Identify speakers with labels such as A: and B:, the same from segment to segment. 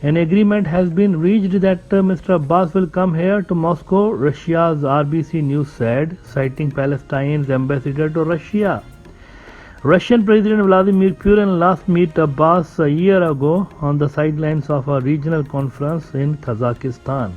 A: An agreement has been reached that Mr. Abbas will come here to Moscow, Russia's RBC News said, citing Palestine's ambassador to Russia. Russian President Vladimir Putin last met Abbas a year ago on the sidelines of a regional conference in Kazakhstan.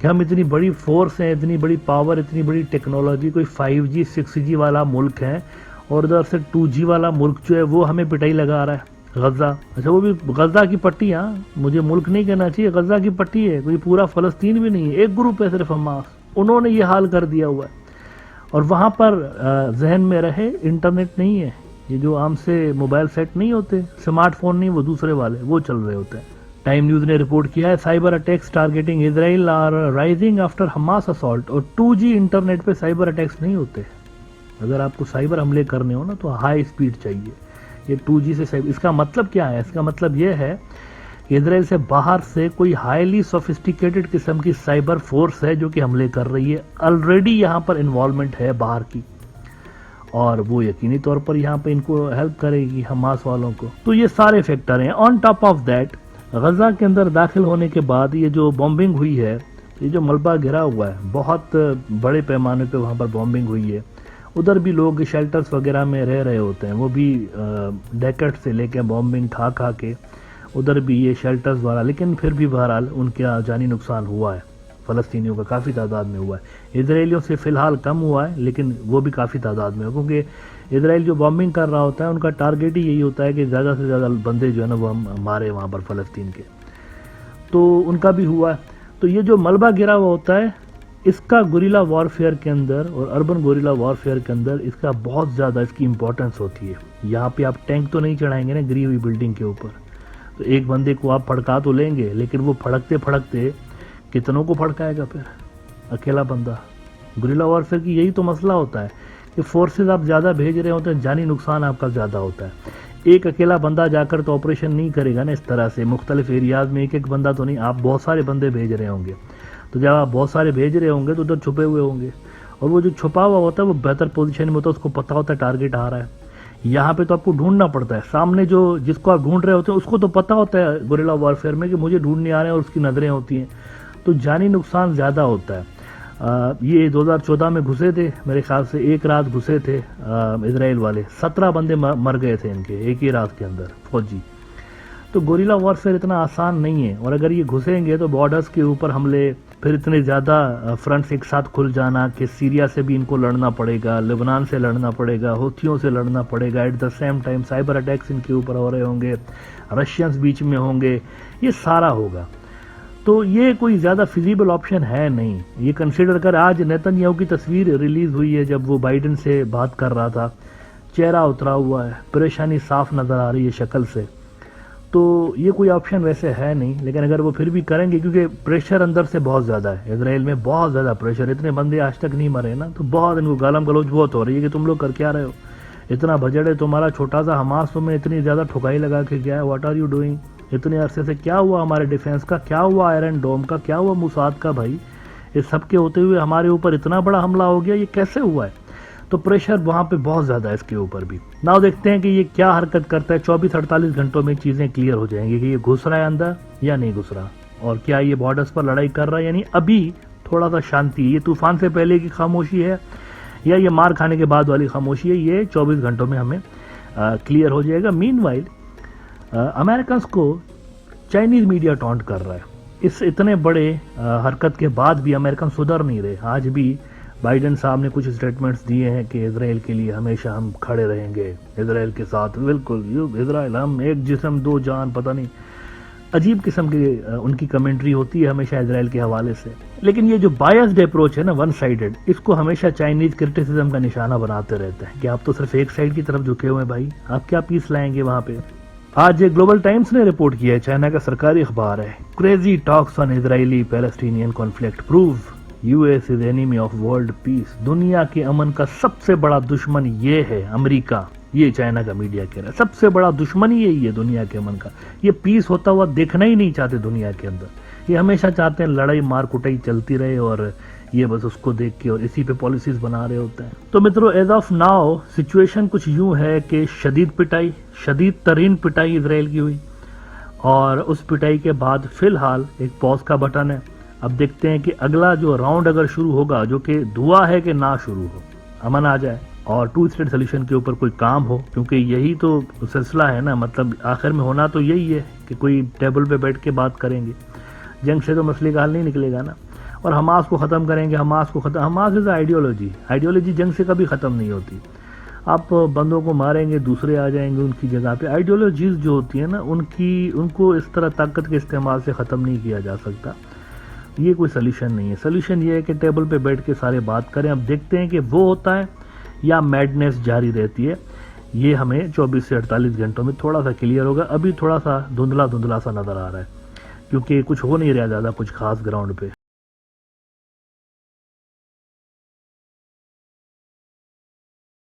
A: کہ ہم اتنی بڑی force ہیں, اتنی بڑی power, اتنی بڑی technology, کوئی 5G 6G والا ملک ہے, اور ادھر سے 2G والا ملک جو ہے وہ ہمیں پٹائی لگا رہا ہے. غزہ, اچھا وہ بھی غزہ کی پٹی, ہاں مجھے ملک نہیں کہنا چاہیے, غزہ کی پٹی ہے, کوئی پورا فلسطین بھی نہیں ہے, ایک گروپ ہے صرف حماس, انہوں نے یہ حال کر دیا ہوا ہے. اور وہاں پر ذہن میں رہے انٹرنیٹ نہیں ہے, یہ جو عام سے موبائل سیٹ نہیں ہوتے, اسمارٹ فون نہیں, وہ دوسرے والے وہ چل رہے ہوتے ہیں. ٹائم نیوز نے رپورٹ کیا ہے cyber attacks targeting Israel are rising after Hamas assault. اور 2G انٹرنیٹ پہ سائبر اٹیکس نہیں ہوتے. اگر آپ کو سائبر حملے کرنے ہو نا تو ہائی سپیڈ چاہیے. یہ 2G سے سائبر, اس کا مطلب کیا ہے؟ اس کا مطلب یہ ہے کہ اسرائیل سے باہر سے کوئی ہائیلی سوفسٹیکیٹڈ قسم کی سائبر فورس ہے جو کہ حملے کر رہی ہے. آلریڈی یہاں پر انوالومنٹ ہے باہر کی, اور وہ یقینی طور پر یہاں پہ ان کو ہیلپ کرے گی حماس والوں کو. تو یہ سارے فیکٹر ہیں. On top of that, Gaza کے اندر داخل ہونے کے بعد یہ جو بومبنگ ہوئی ہے, یہ جو ملبہ گھرا ہوا ہے, بہت بڑے پیمانے پہ وہاں پر بومبنگ ہوئی ہے. ادھر بھی لوگ شیلٹرز وغیرہ میں رہ رہے ہوتے ہیں, وہ بھی ڈیکٹ سے لے کے بومبنگ کھا کے ادھر بھی یہ شیلٹرز والا, لیکن پھر بھی بہرحال ان کا جانی نقصان ہوا ہے, فلسطینیوں کا کافی تعداد میں ہوا ہے. اسرائیلیوں سے فی الحال کم ہوا ہے, لیکن وہ بھی کافی تعداد میں ہو, کیونکہ اسرائیل جو بومبنگ کر رہا ہوتا ہے ان کا ٹارگیٹ ہی یہی ہوتا ہے کہ زیادہ سے زیادہ بندے جو ہے نا وہ ہم مارے وہاں پر فلسطین کے. تو ان کا بھی ہوا ہے. تو یہ جو ملبہ گرا ہوا ہوتا ہے, اس کا گوریلا وارفیئر کے اندر اور اربن گوریلا وارفیئر کے اندر اس کا بہت زیادہ اس کی امپورٹنس ہوتی ہے. یہاں پہ آپ ٹینک تو نہیں چڑھائیں گے نا گری ہوئی بلڈنگ کے اوپر, تو ایک بندے کو آپ پھڑکا تو لیں گے, لیکن وہ پھڑکتے پھڑکتے کتنوں کو پھڑکائے گا پھر اکیلا بندہ. گوریلا وارفیئر کی یہی تو مسئلہ ہوتا ہے کہ فورسز آپ زیادہ بھیج رہے ہوتے ہیں, جانی نقصان آپ کا زیادہ ہوتا ہے. ایک اکیلا بندہ جا کر تو آپریشن نہیں کرے گا نا اس طرح سے, مختلف ایریاز میں ایک بندہ تو نہیں, آپ بہت سارے بندے بھیج رہے ہوں گے. تو جب آپ بہت سارے بھیج رہے ہوں گے تو ادھر چھپے ہوئے ہوں گے, اور وہ جو چھپا ہوا ہوتا ہے وہ بہتر پوزیشن میں ہوتا ہے, اس کو پتہ ہوتا ہے ٹارگیٹ آ رہا ہے. یہاں پہ تو آپ کو ڈھونڈنا پڑتا ہے, سامنے جو جس کو آپ ڈھونڈ رہے ہوتے ہیں اس کو تو پتہ ہوتا ہے گوریلا وارفیئر میں کہ مجھے ڈھونڈنے آ رہے ہیں, اور اس کی نظریں ہوتی ہیں, تو جانی نقصان زیادہ ہوتا ہے. یہ 2014 میں گھسے تھے, میرے خیال سے ایک رات گھسے تھے اسرائیل والے, 17 بندے مر گئے تھے ان کے ایک ہی رات کے اندر فوجی. تو گوریلا وارفیئر اتنا آسان نہیں ہے, اور اگر یہ گھسیں گے تو بارڈرز کے اوپر حملے, پھر اتنے زیادہ فرنٹس ایک ساتھ کھل جانا کہ سیریا سے بھی ان کو لڑنا پڑے گا, لبنان سے لڑنا پڑے گا, ہوتھیوں سے لڑنا پڑے گا, at the same time cyber attacks ان کے اوپر ہو رہے ہوں گے, رشینز بیچ میں ہوں گے, یہ سارا ہوگا. تو یہ کوئی زیادہ فیزیبل آپشن ہے نہیں. یہ کنسیڈر کر آج نیتن یاہو کی تصویر ریلیز ہوئی ہے جب وہ بائیڈن سے بات کر رہا تھا, چہرہ اترا ہوا ہے, پریشانی صاف نظر آ رہی ہے شکل سے. تو یہ کوئی آپشن ویسے ہے نہیں, لیکن اگر وہ پھر بھی کریں گے, کیونکہ پریشر اندر سے بہت زیادہ ہے اسرائیل میں, بہت زیادہ پریشر, اتنے بندے آج تک نہیں مرے نا, تو بہت ان کو گالم گلوچ بہت ہو رہی ہے کہ تم لوگ کر کیا رہے ہو, اتنا بجٹ ہے تمہارا چھوٹا سا, حماس تمہیں اتنی زیادہ ٹھکائی لگا کے کیا ہے, واٹ آر یو ڈوئنگ, اتنے عرصے سے کیا ہوا ہمارے ڈیفنس کا, کیا ہوا آئرن ڈوم کا, کیا ہوا موساد کا, بھائی اس سب کے ہوتے ہوئے ہمارے اوپر اتنا بڑا حملہ ہو گیا, یہ کیسے ہوا ہے. تو پریشر وہاں پہ بہت زیادہ ہے اس کے اوپر بھی. ناؤ دیکھتے ہیں کہ یہ کیا حرکت کرتا ہے. 24-48 گھنٹوں میں چیزیں کلیئر ہو جائیں گی کہ یہ گھس رہا ہے اندر یا نہیں گھس رہا, اور کیا یہ بارڈرز پر لڑائی کر رہا ہے. یعنی ابھی تھوڑا سا شانتی, یہ طوفان سے پہلے کی خاموشی ہے یا یہ مار کھانے کے بعد والی خاموشی ہے, یہ 24 گھنٹوں میں ہمیں کلیئر ہو جائے گا. مین وائل امریکنز کو چائنیز میڈیا ٹونٹ کر رہا ہے. اس اتنے بڑے حرکت کے بعد بھی امریکن سدھر نہیں رہے. آج بھی بائیڈن صاحب نے کچھ اسٹیٹمنٹس دیے ہیں کہ اسرائیل کے لیے ہمیشہ ہم کھڑے رہیں گے, اسرائیل کے ساتھ, بالکل اسرائیل ہم ایک جسم دو جان, پتہ نہیں عجیب قسم کی ان کی کمنٹری ہوتی ہے ہمیشہ اسرائیل کے حوالے سے. لیکن یہ جو بائسڈ اپروچ ہے نا, ون سائیڈڈ, اس کو ہمیشہ چائنیز کرٹیسزم کا نشانہ بناتے رہتے ہیں کہ آپ تو صرف ایک سائیڈ کی طرف جھکے ہوئے ہیں, بھائی آپ کیا پیس لائیں گے وہاں پہ. آج گلوبل ٹائمز نے رپورٹ کیا ہے, چائنا کا سرکاری اخبار ہے, crazy talks on Israeli Palestinian conflict prove US is enemy of world peace. دنیا کے امن کا سب سے بڑا دشمن یہ ہے امریکہ, یہ چائنا کا میڈیا کہہ رہا ہے, سب سے بڑا دشمن یہی ہے دنیا کے امن کا. یہ پیس ہوتا ہوا دیکھنا ہی نہیں چاہتے دنیا کے اندر, یہ ہمیشہ چاہتے ہیں لڑائی مار کٹائی چلتی رہے, اور یہ بس اس کو دیکھ کے اور اسی پہ پالیسیز بنا رہے ہوتے ہیں. تو مترو ایز آف ناؤ سچویشن کچھ یوں ہے کہ شدید ترین پٹائی اسرائیل کی ہوئی, اور اس پٹائی کے بعد فی الحال ایک پاز کا بٹن ہے. اب دیکھتے ہیں کہ اگلا جو راؤنڈ اگر شروع ہوگا, جو کہ دعا ہے کہ نہ شروع ہو, امن آ جائے اور 2 اسٹیٹ سولوشن کے اوپر کوئی کام ہو, کیونکہ یہی تو سلسلہ ہے نا, مطلب آخر میں ہونا تو یہی ہے کہ کوئی ٹیبل پہ بیٹھ کے بات کریں گے. جنگ سے تو مسئلے کا حل نہیں نکلے گا نا. اور حماس کو ختم کریں گے، حماس از آئیڈیالوجی جنگ سے کبھی ختم نہیں ہوتی. آپ بندوں کو ماریں گے، دوسرے آ جائیں گے ان کی جگہ پہ. آئیڈیالوجیز جو ہوتی ہیں نا ان کو اس طرح طاقت کے استعمال سے ختم نہیں کیا جا سکتا. یہ کوئی سلیوشن نہیں ہے. سلیوشن یہ ہے کہ ٹیبل پہ بیٹھ کے سارے بات کریں. اب دیکھتے ہیں کہ وہ ہوتا ہے یا میڈنس جاری رہتی ہے. یہ ہمیں 24 سے 48 گھنٹوں میں تھوڑا سا کلیئر ہوگا. ابھی تھوڑا سا دھندلا سا نظر آ رہا ہے کیونکہ کچھ ہو نہیں رہا زیادہ کچھ خاص گراؤنڈ پہ.